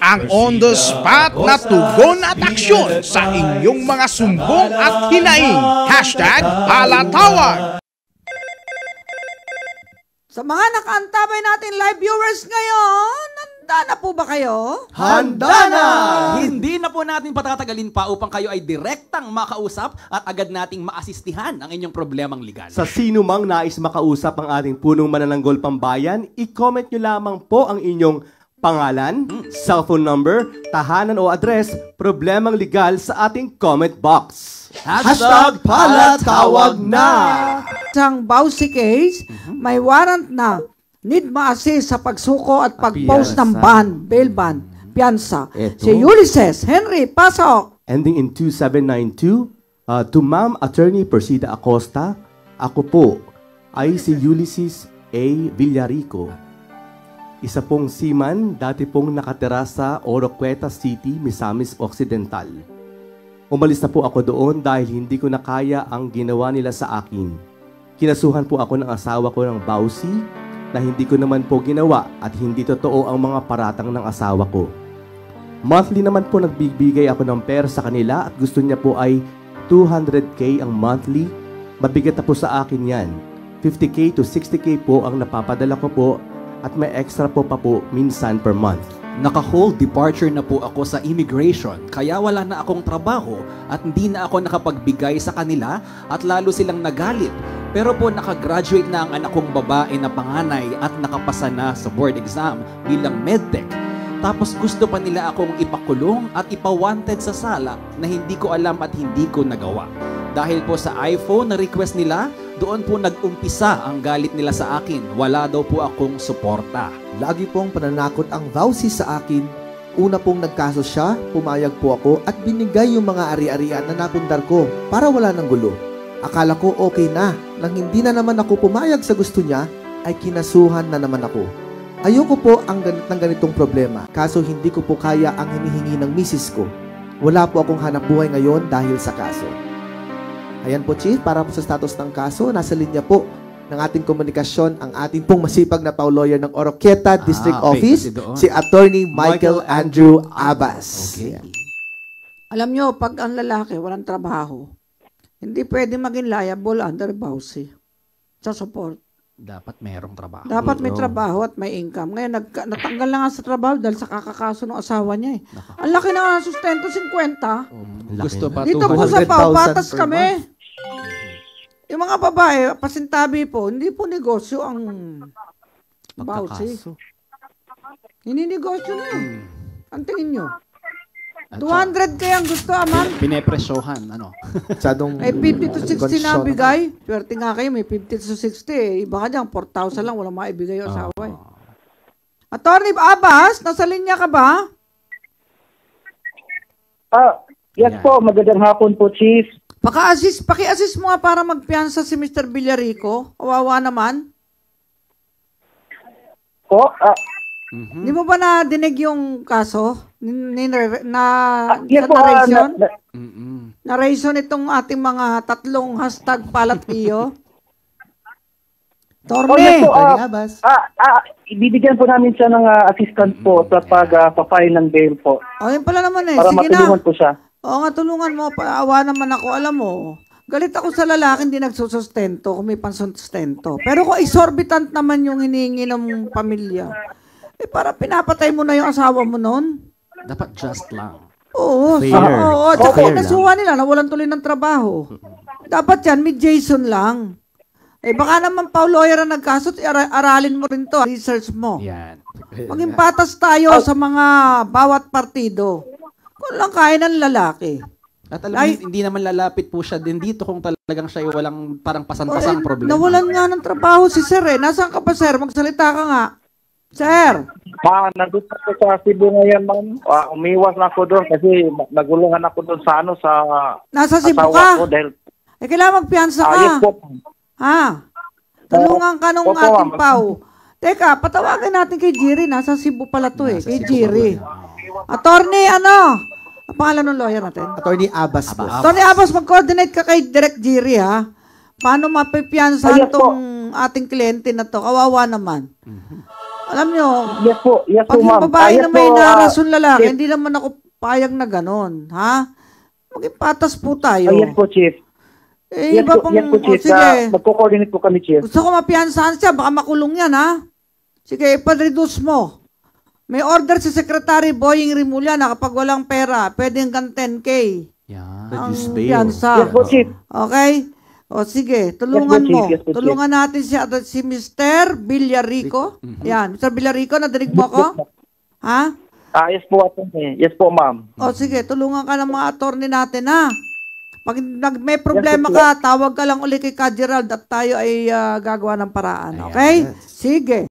ang on-the-spot na tugon at aksyon sa inyong mga sumbong at hinaing. #palatawag. Sa mga nakaantabay natin live viewers ngayon, handa na po ba kayo? Handa na! Hindi na po natin patatagalin pa upang kayo ay direktang makausap at agad nating maasistihan ang inyong problemang legal. Sa sino mang nais makausap ang ating punong manananggol pambayan, i-comment nyo lamang po ang inyong pangalan, cellphone number, tahanan o address, problemang legal sa ating comment box. #palatawag na! Isang Bausi case, may warrant na need ma-assist sa pagsuko at pag-post ng bail ban, piyansa. Si Ulysses Henry, pasok! Ending in 2792, to Ma'am Attorney Persida Acosta, ako po ay si Ulysses A. Villarico. Isa pong seaman, dati pong nakatira sa Oroqueta City, Misamis Occidental. Umalis na po ako doon dahil hindi ko na kaya ang ginawa nila sa akin. Kinasuhan po ako ng asawa ko ng Bausi na hindi ko naman po ginawa at hindi totoo ang mga paratang ng asawa ko. Monthly naman po nagbibigay ako ng pera sa kanila at gusto niya po ay 200k ang monthly. Mabigat na po sa akin yan. 50k to 60k po ang napapadala ko po at may extra po pa po minsan per month. Naka-hold departure na po ako sa immigration kaya wala na akong trabaho at hindi na ako nakapagbigay sa kanila at lalo silang nagalit. Pero po nakagraduate na ang anak kong babae na panganay at nakapasa na sa board exam bilang medtech. Tapos gusto pa nila akong ipakulong at ipawanted sa sala na hindi ko alam at hindi ko nagawa. Dahil po sa iPhone na request nila, doon po nag-umpisa ang galit nila sa akin. Wala daw po akong suporta. Lagi pong pananakot ang Vauci sa akin. Una pong nagkaso siya, pumayag po ako at binigay yung mga ari-arian na napundar ko para wala ng gulo. Akala ko okay na. Nang hindi na naman ako pumayag sa gusto niya, ay kinasuhan na naman ako. Ayoko po ang ng ganitong problema. Kaso hindi ko po kaya ang hinihingi ng misis ko. Wala po akong hanap buhay ngayon dahil sa kaso. Ayan po, Chief, para po sa status ng kaso, nasa linya po ng ating komunikasyon ang ating pong masipag na lawyer ng Oroqueta District Office, si Attorney Michael Andrew Abbas. Okay. Alam nyo, pag ang lalaki walang trabaho, hindi pwede maging liable under Bausi sa support. Dapat merong trabaho. Dapat may trabaho at may income. Ngayon, natanggal na nga sa trabaho dahil sa kakakaso ng asawa niya eh. Ang laki na nga sustento, 50. Gusto pa Dito po sa Paupatas kami. Yung mga babae, pasintabi po, hindi po negosyo ang Bausi. Hindi negosyo na eh. Ang tingin nyo? 200 kaya ang gusto, aman? Pinepresyohan, ano? Ay, 50 to 60 na bigay. Swerte nga kayo, may 50 to 60 eh. Iba ka dyan, 4,000 lang, walang maibigay yung asawa eh. Attorney Abbas, nasa linya ka ba? Yes po, magandang hapon po, Chief. Paki-assist mo nga para magpiyansa si Mr. Villarico. Kawawa naman. Po, Hindi mo ba nadinig yung kaso? yes sa po, narration? Narration itong ating mga tatlong hashtag palat-iyo. Torne! ibibigyan po namin siya ng assistance po sa pag-file ng bail po. Yun pala naman eh. Para Sige matulungan na. po siya. Oo nga, tulungan mo. Paawa naman ako. Alam mo, galit ako sa lalaki, hindi nagsusustento kung may pansustento. Pero kung exorbitant naman yung hinihingi ng pamilya, eh para pinapatay mo na yung asawa mo noon. Dapat just lang. Oo. Oo. Tsaka nasuha nila, nawalan tuloy ng trabaho. Dapat yan, may Jason lang. Eh baka naman lawyer ang nagkaso, aralin mo rin to, research mo. Yan. Maging patas tayo sa mga bawat partido. Kung lang kaya ng lalaki. At alam mo, hindi naman lalapit po siya din dito kung talagang siya walang parang pasan-pasang problema. Nawalan nga ng trabaho si Sir eh. Nasaan ka pa, Sir? Magsalita ka nga. Sir! Nandun ako sa Cebu ngayon, ma'am. Umiwas na ako doon kasi nagulungan ako doon sa Nasa Cebu ka? Eh, kailangan magpiyansa ka. Yes po. Ha? Tulungan ka nung ating pau. Teka, patawagan natin kay Jiri. Nasa Cebu pala to eh. Kay Jiri. Attorney, ano? Ang pangalan ng lawyer natin? Attorney Abbas po. Attorney Abbas, mag-coordinate ka kay Direct Jiri ha. Paano mapipiyansahan tong ating kliyente na to? Kawawa naman. Alam nyo, Yes po, pag yung ma'am. babae Yes na may po, narason lalaki, Chief. hindi naman ako payag na ganon. Ha? Maging patas po tayo. Yes po, Chief. Eh, Yes iba po, pong, yes po, Chief. sige. Magko-coordinate po kami, Chief. Gusto ko mapiyansahan siya, baka makulong yan, ha? Sige, ipa-reduce mo. May order si Secretary Boying Rimulya na kapag walang pera, pwede hanggang 10K. Yan. Ang Reduce bail. piyansa. Yes po, Chief. Okay? O sige, tulungan Yes po, mo. Chief. Yes po, Chief. Tulungan natin si Mr. Villarico. Yan, Mr. Villarico, nadinig mo ako? Ha? Yes po, attorney. Yes po, ma'am. O sige, tulungan ka ng mga attorney natin, ha? Pag may problema Yes, ka, tawag ka lang uli kay Ka Gerald at tayo ay gagawa ng paraan. Okay? Sige.